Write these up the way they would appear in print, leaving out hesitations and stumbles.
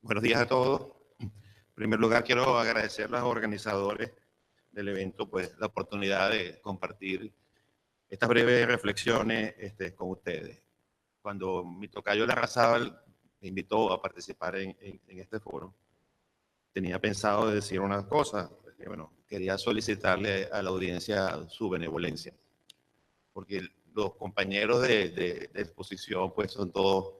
Buenos días a todos. En primer lugar, quiero agradecer a los organizadores del evento pues, la oportunidad de compartir estas breves reflexiones con ustedes. Cuando mi tocayo Larrazábal me invitó a participar en este foro, tenía pensado decir una cosa. Bueno, quería solicitarle a la audiencia su benevolencia, porque los compañeros de exposición pues, son todos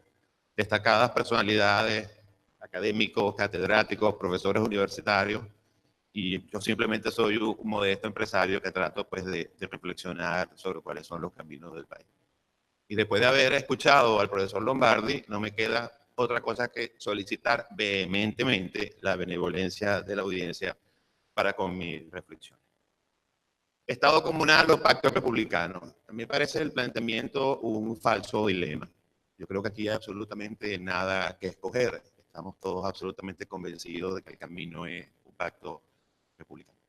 destacadas personalidades, académicos, catedráticos, profesores universitarios, y yo simplemente soy un modesto empresario que trato pues de reflexionar sobre cuáles son los caminos del país. Y después de haber escuchado al profesor Lombardi, no me queda otra cosa que solicitar vehementemente la benevolencia de la audiencia para con mi reflexión. Estado comunal o pacto republicano. A mí me parece el planteamiento un falso dilema. Yo creo que aquí hay absolutamente nada que escoger. Estamos todos absolutamente convencidos de que el camino es un pacto republicano.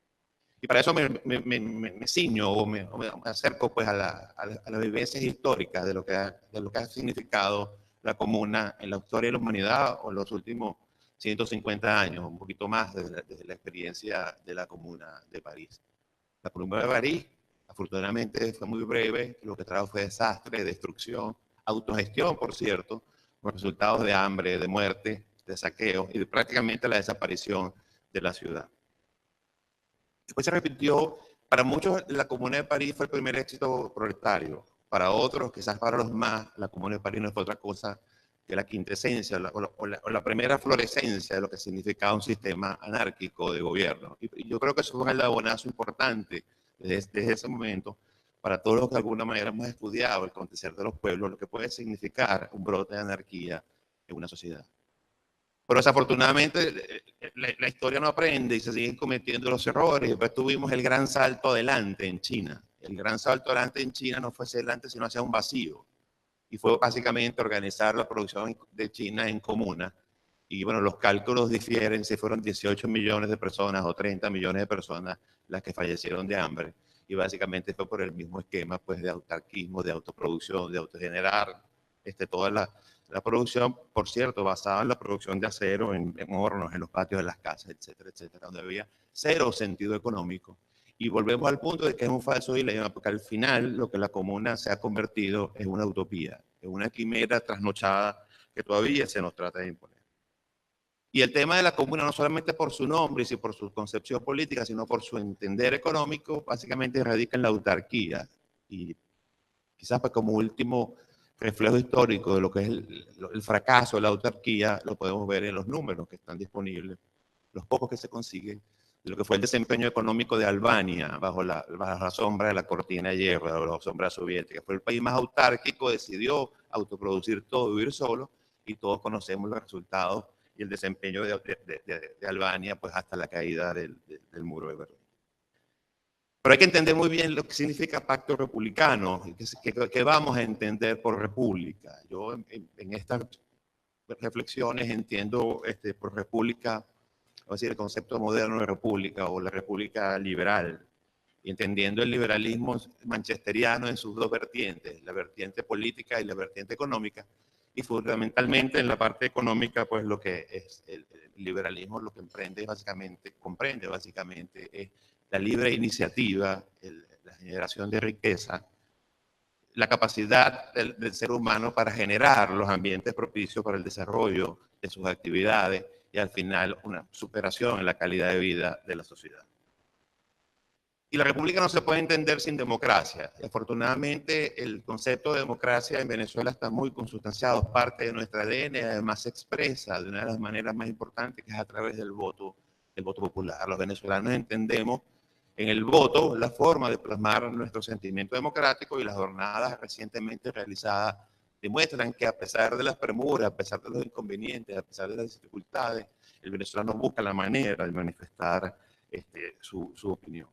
Y para eso me ciño o me acerco pues, a las vivencias históricas de lo que ha significado la comuna en la historia de la humanidad o en los últimos 150 años, un poquito más desde la experiencia de la Comuna de París. La Comuna de París, afortunadamente, fue muy breve, lo que trajo fue desastre, destrucción, autogestión, por cierto, con resultados de hambre, de muerte, de saqueo y prácticamente la desaparición de la ciudad. Después se repitió, para muchos la Comuna de París fue el primer éxito proletario, para otros, quizás para los más, la Comuna de París no fue otra cosa que la quintesencia o la primera florescencia de lo que significaba un sistema anárquico de gobierno. Y yo creo que eso fue un eslabonazo importante desde ese momento para todos los que de alguna manera hemos estudiado el acontecer de los pueblos, lo que puede significar un brote de anarquía en una sociedad. Pero desafortunadamente la historia no aprende y se siguen cometiendo los errores. Después tuvimos el gran salto adelante en China. El gran salto adelante en China no fue hacia adelante, sino hacia un vacío. Y fue básicamente organizar la producción de China en comunas. Y bueno, los cálculos difieren si fueron 18 millones de personas o 30 millones de personas las que fallecieron de hambre. Y básicamente fue por el mismo esquema pues, de autarquismo, de autoproducción, de autogenerar toda la producción, por cierto, basada en la producción de acero en hornos, en los patios de las casas, etcétera, etcétera, donde había cero sentido económico. Y volvemos al punto de que es un falso dilema, porque al final lo que la comuna se ha convertido es una utopía, es una quimera trasnochada que todavía se nos trata de imponer. Y el tema de la comuna, no solamente por su nombre y por su concepción política, sino por su entender económico, básicamente radica en la autarquía. Y quizás pues, como último reflejo histórico de lo que es el fracaso de la autarquía, lo podemos ver en los números que están disponibles, los pocos que se consiguen, de lo que fue el desempeño económico de Albania bajo la sombra de la cortina de hierro, bajo la sombra soviética. Fue el país más autárquico, decidió autoproducir todo, vivir solo, y todos conocemos los resultados y el desempeño de Albania pues, hasta la caída del muro de Berlín. Pero hay que entender muy bien lo que significa pacto republicano, que vamos a entender por república. Yo en estas reflexiones entiendo por república, es decir, el concepto moderno de república o la república liberal, y entendiendo el liberalismo manchesteriano en sus dos vertientes, la vertiente política y la vertiente económica, y fundamentalmente en la parte económica, pues lo que es el liberalismo, lo que comprende básicamente es la libre iniciativa, la generación de riqueza, la capacidad del ser humano para generar los ambientes propicios para el desarrollo de sus actividades y al final una superación en la calidad de vida de la sociedad. Y la república no se puede entender sin democracia. Y afortunadamente el concepto de democracia en Venezuela está muy consustanciado, es parte de nuestra ADN, además se expresa de una de las maneras más importantes que es a través del voto popular. Los venezolanos entendemos en el voto la forma de plasmar nuestro sentimiento democrático y las jornadas recientemente realizadas demuestran que a pesar de las premuras, a pesar de los inconvenientes, a pesar de las dificultades, el venezolano busca la manera de manifestar su opinión.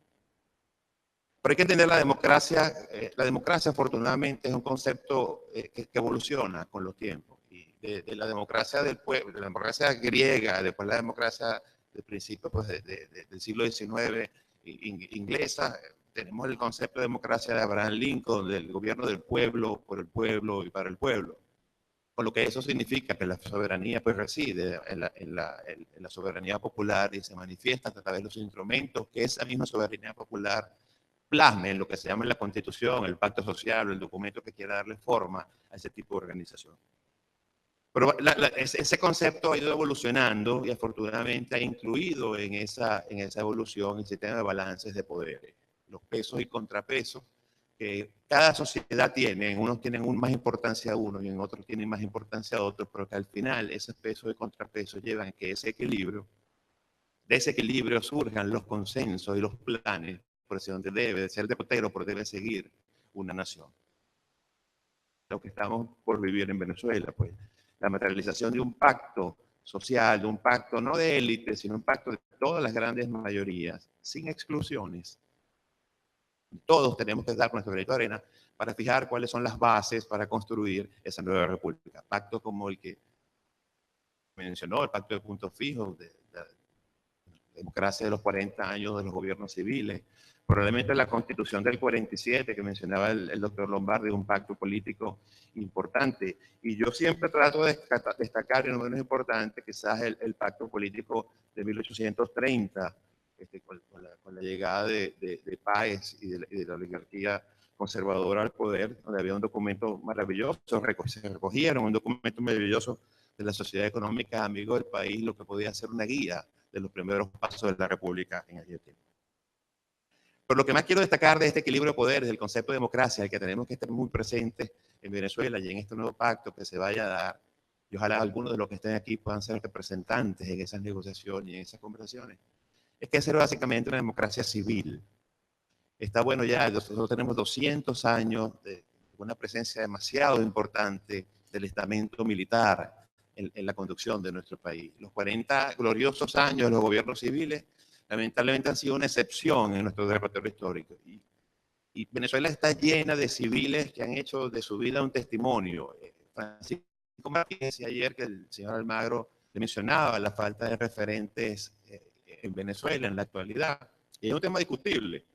Pero hay que entender la democracia. La democracia, afortunadamente, es un concepto que evoluciona con los tiempos. Y de la democracia del pueblo, de la democracia griega, después la democracia del principio pues, del siglo XIX inglesa, tenemos el concepto de democracia de Abraham Lincoln, del gobierno del pueblo, por el pueblo y para el pueblo. con lo que eso significa que la soberanía pues reside en la soberanía popular y se manifiesta a través de los instrumentos que esa misma soberanía popular plasme en lo que se llama la Constitución, el Pacto Social o el documento que quiera darle forma a ese tipo de organización. Pero ese concepto ha ido evolucionando y afortunadamente ha incluido en esa evolución el sistema de balances de poderes, los pesos y contrapesos que cada sociedad tiene. En unos tienen más importancia a uno y en otros tienen más importancia a otros, pero que al final esos pesos y contrapesos llevan a que de ese equilibrio surjan los consensos y los planes por hacia donde debe de ser derrotero, por debe seguir una nación. Lo que estamos por vivir en Venezuela, pues la materialización de un pacto social, de un pacto no de élite, sino un pacto de todas las grandes mayorías, sin exclusiones. Todos tenemos que dar nuestro granito de arena para fijar cuáles son las bases para construir esa nueva república. Pacto como el que mencionó, el pacto de puntos fijos, de la democracia de los 40 años de los gobiernos civiles, probablemente la constitución del 47 que mencionaba el doctor Lombardi, un pacto político importante. Y yo siempre trato de destacar, y no menos importante, quizás el pacto político de 1830, con la llegada de Páez y de la oligarquía conservadora al poder, donde había un documento maravilloso, se recogieron un documento maravilloso de la Sociedad Económica Amigo del País, lo que podía ser una guía de los primeros pasos de la República en aquel tiempo. Pero lo que más quiero destacar de este equilibrio de poderes, del concepto de democracia, el que tenemos que estar muy presentes en Venezuela y en este nuevo pacto que se vaya a dar, y ojalá algunos de los que estén aquí puedan ser representantes en esas negociaciones y en esas conversaciones, es que es básicamente una democracia civil. Está bueno ya, nosotros tenemos 200 años de una presencia demasiado importante del estamento militar en la conducción de nuestro país. Los 40 gloriosos años de los gobiernos civiles lamentablemente han sido una excepción en nuestro repertorio histórico. Y Venezuela está llena de civiles que han hecho de su vida un testimonio. Francisco Martínez decía ayer que el señor Almagro le mencionaba la falta de referentes en Venezuela en la actualidad. Y es un tema discutible.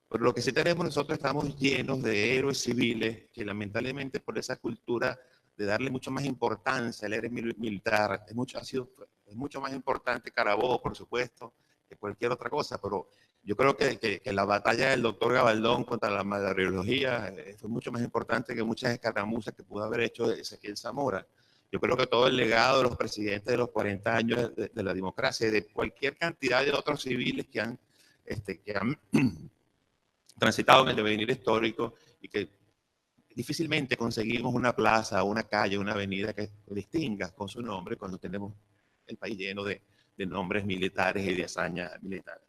Pero lo que sí tenemos nosotros, estamos llenos de héroes civiles que lamentablemente por esa cultura de darle mucho más importancia al héroe militar, es mucho más importante Carabobo, por supuesto, que cualquier otra cosa, pero yo creo que la batalla del doctor Gabaldón contra la malariología fue mucho más importante que muchas escaramuzas que pudo haber hecho Ezequiel Zamora. Yo creo que todo el legado de los presidentes de los 40 años de la democracia y de cualquier cantidad de otros civiles que han transitado en el devenir histórico y que difícilmente conseguimos una plaza, una calle, una avenida que distinga con su nombre cuando tenemos el país lleno de nombres militares y de hazañas militares.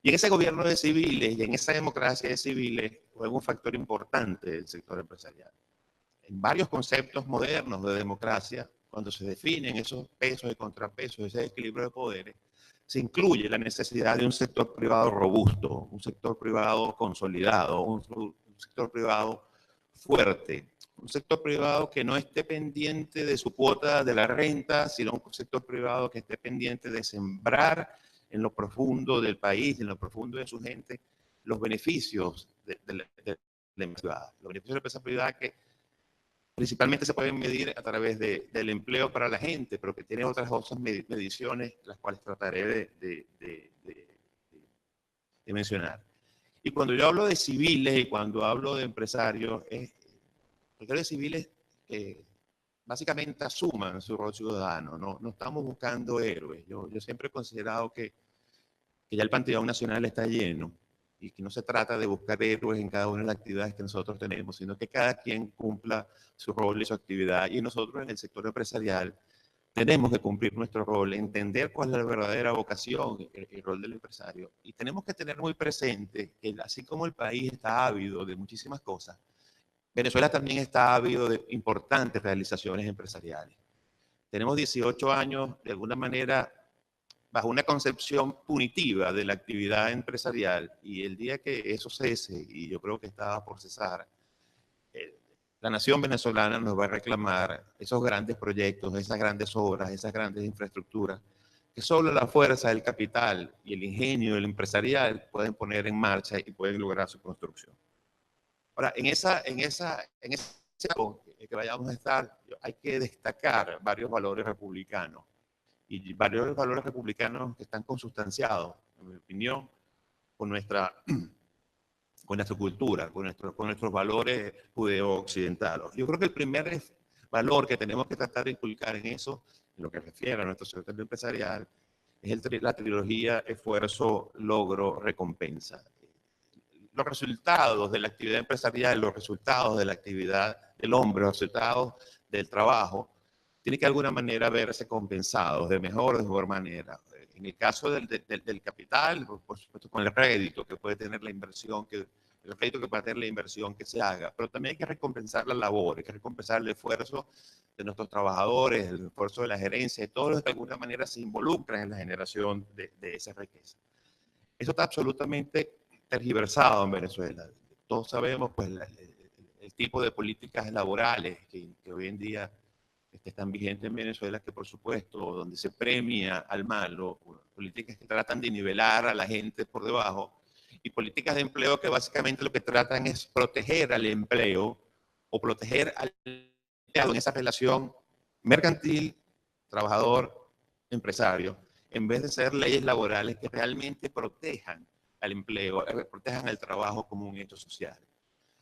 Y en ese gobierno de civiles y en esa democracia de civiles juega un factor importante del sector empresarial. En varios conceptos modernos de democracia, cuando se definen esos pesos y contrapesos, ese equilibrio de poderes, se incluye la necesidad de un sector privado robusto, un sector privado consolidado, un sector privado fuerte, un sector privado que no esté pendiente de su cuota de la renta, sino un sector privado que esté pendiente de sembrar en lo profundo del país, en lo profundo de su gente, los beneficios de la empresa privada. Los beneficios de la empresa privada que principalmente se pueden medir a través del empleo para la gente, pero que tiene otras mediciones, las cuales trataré de mencionar. Y cuando yo hablo de civiles y cuando hablo de empresarios, de civiles que básicamente asuman su rol ciudadano, no estamos buscando héroes. Yo siempre he considerado que ya el Panteón Nacional está lleno y que no se trata de buscar héroes en cada una de las actividades que nosotros tenemos, sino que cada quien cumpla su rol y su actividad. Y nosotros en el sector empresarial tenemos que cumplir nuestro rol, entender cuál es la verdadera vocación, el rol del empresario. Y tenemos que tener muy presente que así como el país está ávido de muchísimas cosas, Venezuela también está ávido de importantes realizaciones empresariales. Tenemos 18 años, de alguna manera, bajo una concepción punitiva de la actividad empresarial, y el día que eso cese, y yo creo que estaba por cesar, la nación venezolana nos va a reclamar esos grandes proyectos, esas grandes obras, esas grandes infraestructuras, que solo la fuerza del capital y el ingenio del empresarial pueden poner en marcha y pueden lograr su construcción. Ahora, en esa que vayamos a estar, hay que destacar varios valores republicanos y varios valores republicanos que están consustanciados, en mi opinión, con nuestra cultura, con nuestros valores judeo-occidentales. Yo creo que el primer valor que tenemos que tratar de inculcar en eso, en lo que refiere a nuestro sector empresarial, es la trilogía esfuerzo, logro, recompensa. Los resultados de la actividad empresarial, los resultados de la actividad del hombre, los resultados del trabajo, tienen que de alguna manera verse compensados de mejor manera. En el caso del capital, por supuesto, con el rédito que puede tener la inversión, el crédito que puede tener la inversión que se haga, pero también hay que recompensar la labor, hay que recompensar el esfuerzo de nuestros trabajadores, el esfuerzo de la gerencia, de todos los que de alguna manera se involucran en la generación de esa riqueza. Eso está absolutamente tergiversado en Venezuela. Todos sabemos pues, el tipo de políticas laborales que hoy en día están vigentes en Venezuela, que por supuesto, donde se premia al malo, políticas que tratan de nivelar a la gente por debajo, y políticas de empleo que básicamente lo que tratan es proteger al empleo o proteger al empleado en esa relación mercantil, trabajador, empresario, en vez de ser leyes laborales que realmente protejan al empleo, protejan el trabajo como un hecho social.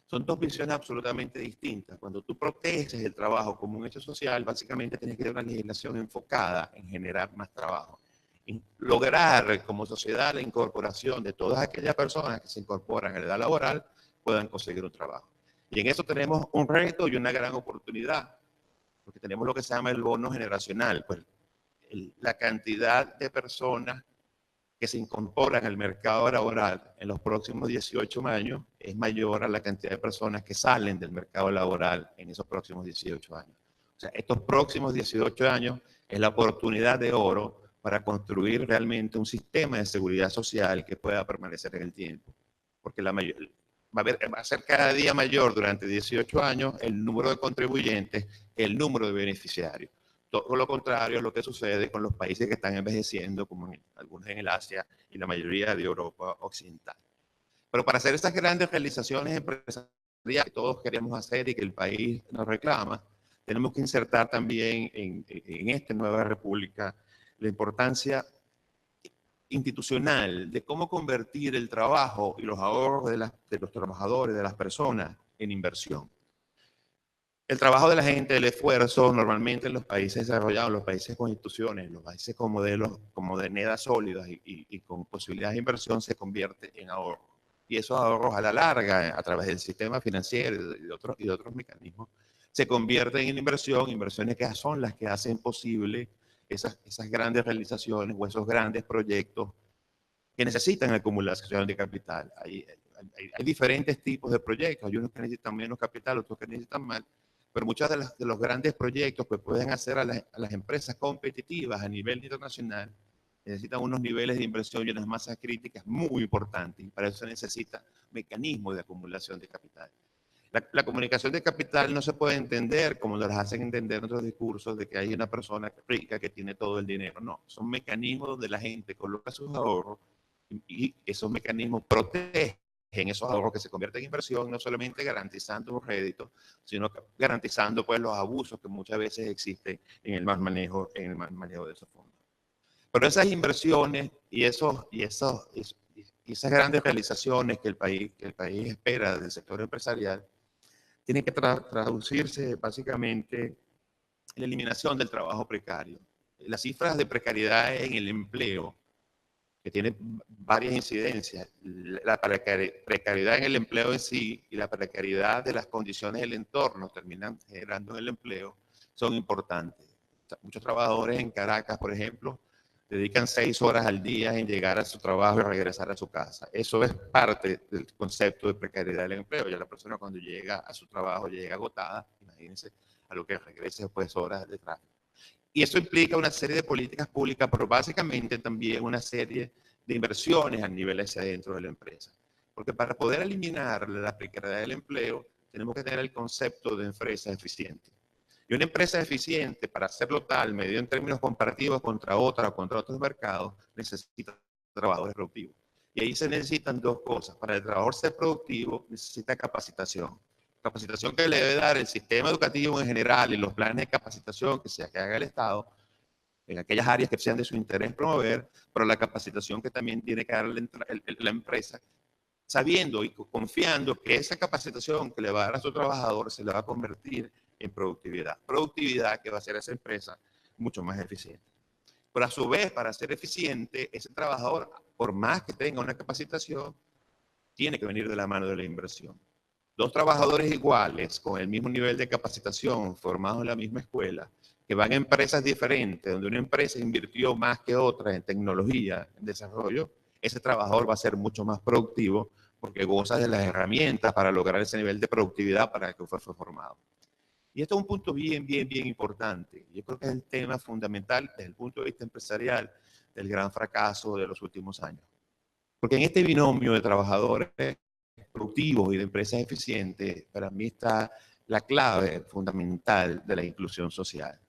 Son dos visiones absolutamente distintas. Cuando tú proteges el trabajo como un hecho social, básicamente tienes que tener una legislación enfocada en generar más trabajo, en lograr como sociedad la incorporación de todas aquellas personas que se incorporan a la edad laboral puedan conseguir un trabajo. Y en eso tenemos un reto y una gran oportunidad, porque tenemos lo que se llama el bono generacional, pues la cantidad de personas que se incorporan al mercado laboral en los próximos 18 años es mayor a la cantidad de personas que salen del mercado laboral en esos próximos 18 años. O sea, estos próximos 18 años es la oportunidad de oro para construir realmente un sistema de seguridad social que pueda permanecer en el tiempo. Porque va a ser cada día mayor durante 18 años el número de contribuyentes que el número de beneficiarios. Todo lo contrario es lo que sucede con los países que están envejeciendo, como algunos en el Asia y la mayoría de Europa occidental. Pero para hacer esas grandes realizaciones empresariales que todos queremos hacer y que el país nos reclama, tenemos que insertar también en esta nueva república la importancia institucional de cómo convertir el trabajo y los ahorros de los trabajadores, de las personas, en inversión. El trabajo de la gente, el esfuerzo, normalmente en los países desarrollados, los países con instituciones, los países con modelos, con monedas sólidas y con posibilidades de inversión, se convierte en ahorro. Y esos ahorros a la larga, a través del sistema financiero y de otros mecanismos, se convierten en inversiones que son las que hacen posible esas grandes realizaciones o esos grandes proyectos que necesitan acumulación de capital. Hay diferentes tipos de proyectos, hay unos que necesitan menos capital, otros que necesitan más, pero muchos de los grandes proyectos que pueden hacer a las empresas competitivas a nivel internacional necesitan unos niveles de inversión y unas masas críticas muy importantes, y para eso se necesita mecanismos de acumulación de capital. La comunicación de capital no se puede entender como nos las hacen entender en otros discursos de que hay una persona rica que tiene todo el dinero. No, son mecanismos donde la gente coloca sus ahorros y esos mecanismos protegen esos ahorros que se convierten en inversión, no solamente garantizando un rédito, sino garantizando pues, los abusos que muchas veces existen en el mal manejo de esos fondos. Pero esas inversiones y esas grandes realizaciones que el país espera del sector empresarial tienen que traducirse básicamente en la eliminación del trabajo precario. Las cifras de precariedad en el empleo, que tiene varias incidencias, la precariedad en el empleo en sí y la precariedad de las condiciones del entorno terminan generando en el empleo, son importantes. Muchos trabajadores en Caracas, por ejemplo, dedican 6 horas al día en llegar a su trabajo y regresar a su casa. Eso es parte del concepto de precariedad del empleo. Ya la persona cuando llega a su trabajo llega agotada, imagínense, a lo que regrese después horas de tráfico. Y eso implica una serie de políticas públicas, pero básicamente también una serie de inversiones a nivel hacia dentro de la empresa. Porque para poder eliminar la precariedad del empleo, tenemos que tener el concepto de empresa eficiente. Y una empresa eficiente, para hacerlo tal, medido en términos comparativos contra otra o contra otros mercados, necesita trabajadores productivos. Y ahí se necesitan dos cosas. Para el trabajador ser productivo, necesita capacitación. capacitación que le debe dar el sistema educativo en general y los planes de capacitación que haga el Estado en aquellas áreas que sean de su interés promover, pero la capacitación que también tiene que dar la empresa, sabiendo y confiando que esa capacitación que le va a dar a su trabajador se le va a convertir en productividad. Productividad que va a hacer a esa empresa mucho más eficiente. Pero a su vez, para ser eficiente, ese trabajador, por más que tenga una capacitación, tiene que venir de la mano de la inversión. Dos trabajadores iguales, con el mismo nivel de capacitación, formados en la misma escuela, que van a empresas diferentes, donde una empresa invirtió más que otra en tecnología, en desarrollo, ese trabajador va a ser mucho más productivo porque goza de las herramientas para lograr ese nivel de productividad para el que fue formado. Y esto es un punto bien importante. Yo creo que es el tema fundamental desde el punto de vista empresarial del gran fracaso de los últimos años. Porque en este binomio de trabajadores productivos y de empresas eficientes, para mí está la clave fundamental de la inclusión social.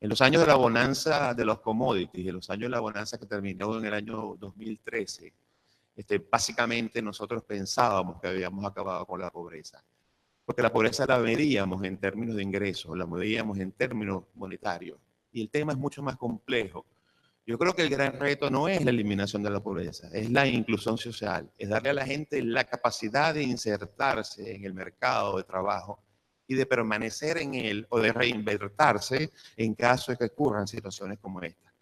En los años de la bonanza de los commodities, en los años de la bonanza que terminó en el año 2013, básicamente nosotros pensábamos que habíamos acabado con la pobreza. Porque la pobreza la medíamos en términos de ingresos, la medíamos en términos monetarios. Y el tema es mucho más complejo. Yo creo que el gran reto no es la eliminación de la pobreza, es la inclusión social, es darle a la gente la capacidad de insertarse en el mercado de trabajo y de permanecer en él o de reinvertirse en caso de que ocurran situaciones como esta,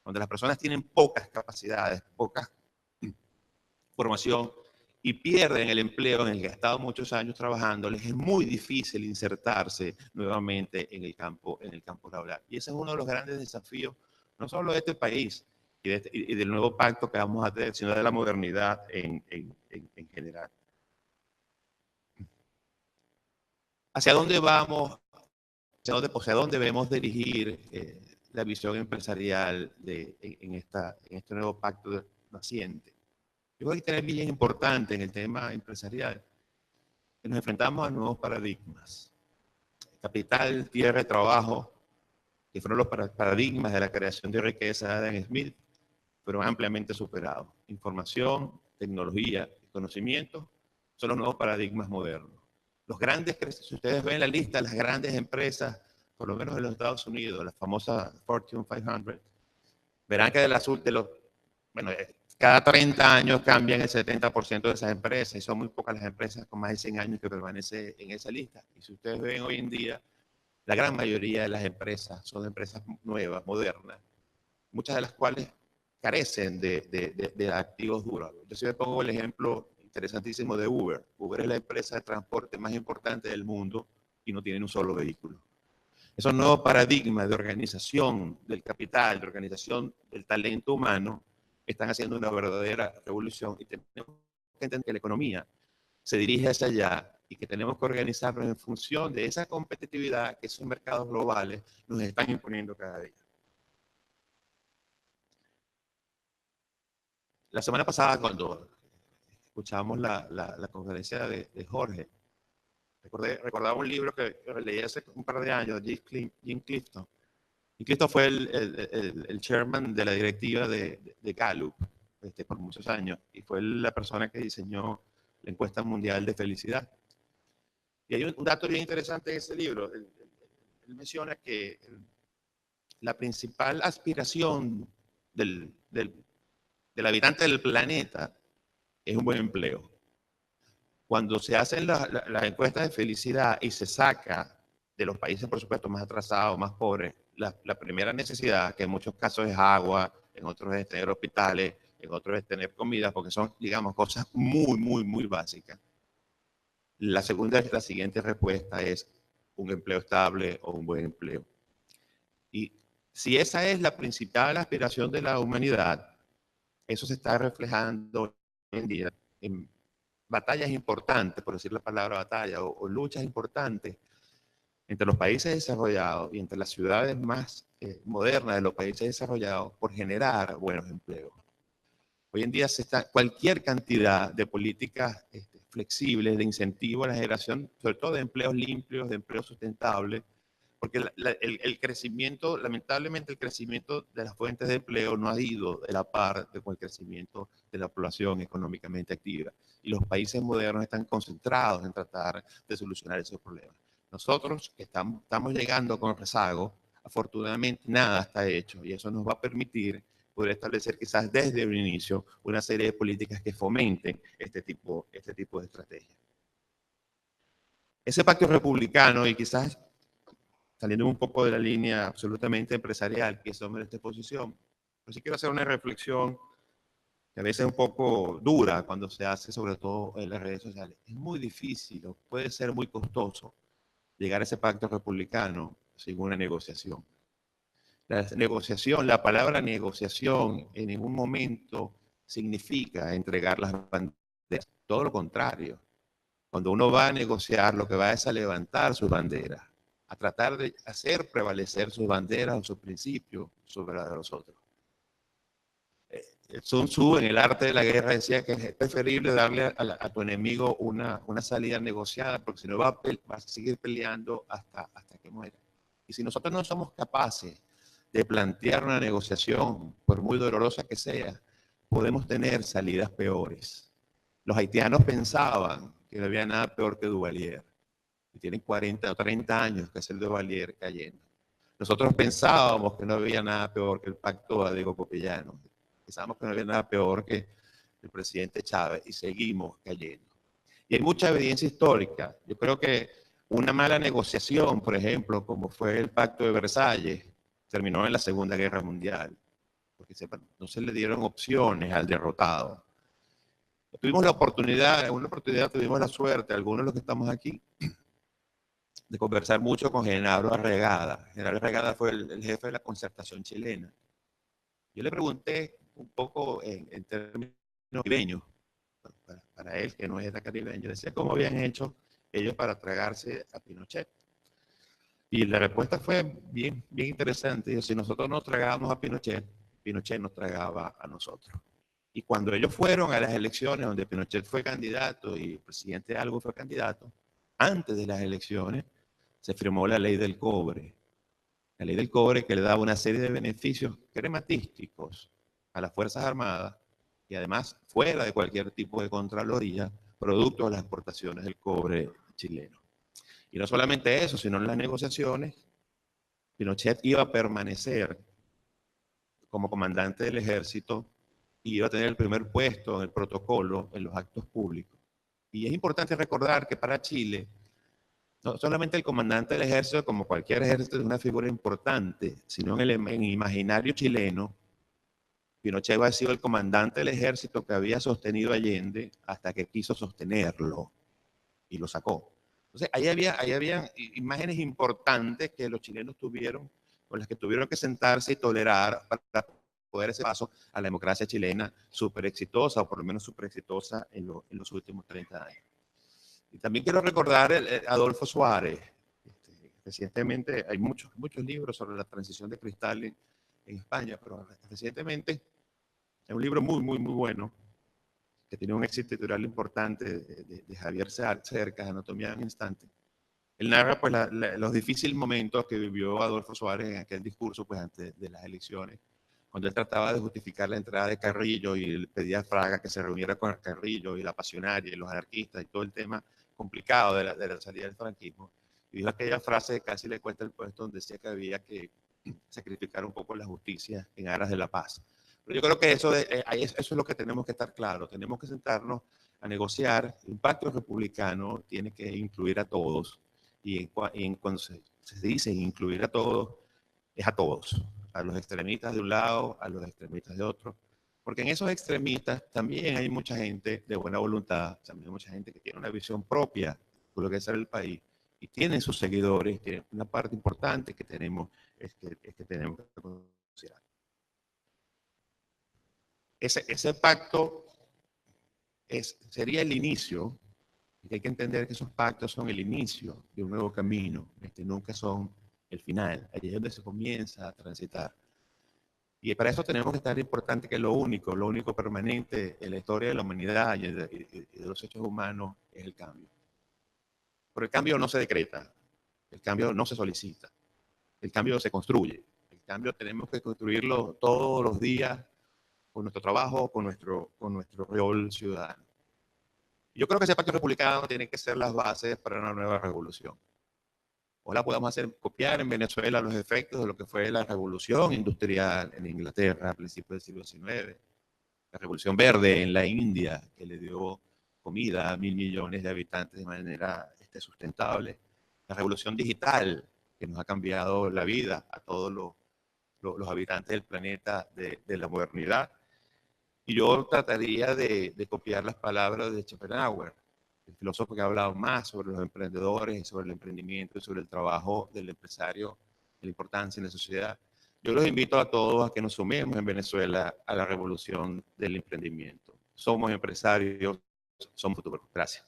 donde las personas tienen pocas capacidades, poca formación y pierden el empleo en el que han estado muchos años trabajando, les es muy difícil insertarse nuevamente en el campo laboral. Y ese es uno de los grandes desafíos, no solo de este país y del nuevo pacto que vamos a tener, sino de la modernidad en general. ¿Hacia dónde vamos? ¿Hacia dónde debemos dirigir la visión empresarial en este nuevo pacto naciente? Yo creo que tener bien importante en el tema empresarial que nos enfrentamos a nuevos paradigmas. Capital, tierra y trabajo, que fueron los paradigmas de la creación de riqueza de Adam Smith, fueron ampliamente superados. Información, tecnología y conocimiento son los nuevos paradigmas modernos. Los grandes, si ustedes ven la lista de las grandes empresas, por lo menos en los Estados Unidos, la famosa Fortune 500, verán que cada 30 años cambian el 70% de esas empresas y son muy pocas las empresas con más de 100 años que permanecen en esa lista. Y si ustedes ven hoy en día, la gran mayoría de las empresas son empresas nuevas, modernas, muchas de las cuales carecen de activos duros. Yo siempre pongo el ejemplo interesantísimo de Uber. Uber es la empresa de transporte más importante del mundo y no tiene un solo vehículo. Esos nuevos paradigmas de organización del capital, de organización del talento humano, están haciendo una verdadera revolución y tenemos que entender que la economía se dirige hacia allá y que tenemos que organizarnos en función de esa competitividad que esos mercados globales nos están imponiendo cada día. La semana pasada, cuando escuchábamos la conferencia de Jorge, recordaba un libro que leí hace un par de años, Jim Clifton. Y Clifton fue el chairman de la directiva de Gallup por muchos años y fue la persona que diseñó la encuesta mundial de felicidad. Y hay un dato bien interesante en ese libro. Él menciona que la principal aspiración del habitante del planeta es un buen empleo. Cuando se hacen las encuestas de felicidad y se saca de los países, por supuesto, más atrasados, más pobres, la primera necesidad, que en muchos casos es agua, en otros es tener hospitales, en otros es tener comida, porque son, digamos, cosas muy básicas. La siguiente respuesta es un empleo estable o un buen empleo. Y si esa es la principal aspiración de la humanidad, eso se está reflejando hoy en día en batallas importantes, por decir la palabra batalla, o luchas importantes entre los países desarrollados y entre las ciudades más modernas de los países desarrollados por generar buenos empleos. Hoy en día cualquier cantidad de políticas flexibles de incentivo a la generación, sobre todo de empleos limpios, de empleos sustentables, porque el crecimiento, lamentablemente el crecimiento de las fuentes de empleo no ha ido de la par con el crecimiento de la población económicamente activa. Y los países modernos están concentrados en tratar de solucionar esos problemas. Nosotros estamos llegando con rezago, afortunadamente nada está hecho y eso nos va a permitir poder establecer quizás desde el inicio una serie de políticas que fomenten este tipo de estrategias. Ese pacto republicano, y quizás saliendo un poco de la línea absolutamente empresarial que es sobre esta exposición, pero sí quiero hacer una reflexión que a veces es un poco dura cuando se hace, sobre todo en las redes sociales. Es muy difícil o puede ser muy costoso llegar a ese pacto republicano sin una negociación. La negociación, la palabra negociación en ningún momento significa entregar las banderas, todo lo contrario. Cuando uno va a negociar, lo que va es a levantar sus banderas, a tratar de hacer prevalecer sus banderas o sus principios sobre las de los otros. Sun Tzu, en el arte de la guerra, decía que es preferible darle a tu enemigo una salida negociada, porque si no va a seguir peleando hasta que muera. Y si nosotros no somos capaces de plantear una negociación, por muy dolorosa que sea, podemos tener salidas peores. Los haitianos pensaban que no había nada peor que Duvalier. Y tienen 40 o 30 años que es el Duvalier cayendo. Nosotros pensábamos que no había nada peor que el pacto Adego-Copellano. Pensábamos que no había nada peor que el presidente Chávez y seguimos cayendo. Y hay mucha evidencia histórica. Yo creo que una mala negociación, por ejemplo, como fue el pacto de Versalles, terminó en la Segunda Guerra Mundial, porque no se le dieron opciones al derrotado. Tuvimos la oportunidad, tuvimos la suerte, algunos de los que estamos aquí, de conversar mucho con Genaro Arregada. Genaro Arregada fue el jefe de la concertación chilena. Yo le pregunté un poco en términos caribeños, para él, que no es de caribeño, decía cómo habían hecho ellos para tragarse a Pinochet. Y la respuesta fue bien interesante. Dijo, si nosotros nos tragábamos a Pinochet, Pinochet nos tragaba a nosotros. Y cuando ellos fueron a las elecciones, donde Pinochet fue candidato y el presidente Algo fue candidato, antes de las elecciones se firmó la ley del cobre. La ley del cobre que le daba una serie de beneficios crematísticos a las Fuerzas Armadas y además fuera de cualquier tipo de contraloría, producto de las exportaciones del cobre chileno. Y no solamente eso, sino en las negociaciones, Pinochet iba a permanecer como comandante del ejército y iba a tener el primer puesto en el protocolo en los actos públicos. Y es importante recordar que para Chile, no solamente el comandante del ejército, como cualquier ejército, es una figura importante, sino en el imaginario chileno, Pinochet había sido el comandante del ejército que había sostenido a Allende hasta que quiso sostenerlo y lo sacó. Entonces, ahí había imágenes importantes que los chilenos tuvieron, con las que tuvieron que sentarse y tolerar para poder ese paso a la democracia chilena súper exitosa, o por lo menos súper exitosa en los últimos 30 años. Y también quiero recordar a Adolfo Suárez. Recientemente hay muchos libros sobre la transición de cristal en España, pero recientemente es un libro muy bueno, que tiene un éxito editorial importante de Javier Cercas, Anatomía de un Instante. Él narra pues, los difíciles momentos que vivió Adolfo Suárez en aquel discurso pues, antes de las elecciones, cuando él trataba de justificar la entrada de Carrillo y le pedía a Fraga que se reuniera con Carrillo y la pasionaria y los anarquistas y todo el tema complicado de la salida del franquismo. Y dijo aquella frase que casi le cuesta el puesto, donde decía que había que sacrificar un poco la justicia en aras de la paz. Pero yo creo que eso es lo que tenemos que estar claro. Tenemos que sentarnos a negociar. Un pacto republicano tiene que incluir a todos. Y cuando se dice incluir a todos, es a todos. A los extremistas de un lado, a los extremistas de otro. Porque en esos extremistas también hay mucha gente de buena voluntad, también hay mucha gente que tiene una visión propia de lo que es el país y tienen sus seguidores, tienen una parte importante que tenemos, que tenemos que considerar. Ese pacto sería el inicio, y hay que entender que esos pactos son el inicio de un nuevo camino, nunca son el final, allí es donde se comienza a transitar. Y para eso tenemos que estar importante que lo único permanente en la historia de la humanidad y de los hechos humanos es el cambio. Pero el cambio no se decreta, el cambio no se solicita, el cambio se construye. El cambio tenemos que construirlo todos los días con nuestro trabajo, con nuestro rol ciudadano. Yo creo que ese pacto republicano tiene que ser las bases para una nueva revolución. Ojalá podamos copiar en Venezuela los efectos de lo que fue la revolución industrial en Inglaterra a principios del siglo XIX, la revolución verde en la India, que le dio comida a 1.000 millones de habitantes de manera sustentable, la revolución digital, que nos ha cambiado la vida a todos los habitantes del planeta de la modernidad. Y yo trataría de copiar las palabras de Schopenhauer, el filósofo que ha hablado más sobre los emprendedores, sobre el emprendimiento, sobre el trabajo del empresario, la importancia en la sociedad. Yo los invito a todos a que nos sumemos en Venezuela a la revolución del emprendimiento. Somos empresarios, somos futuros. Gracias.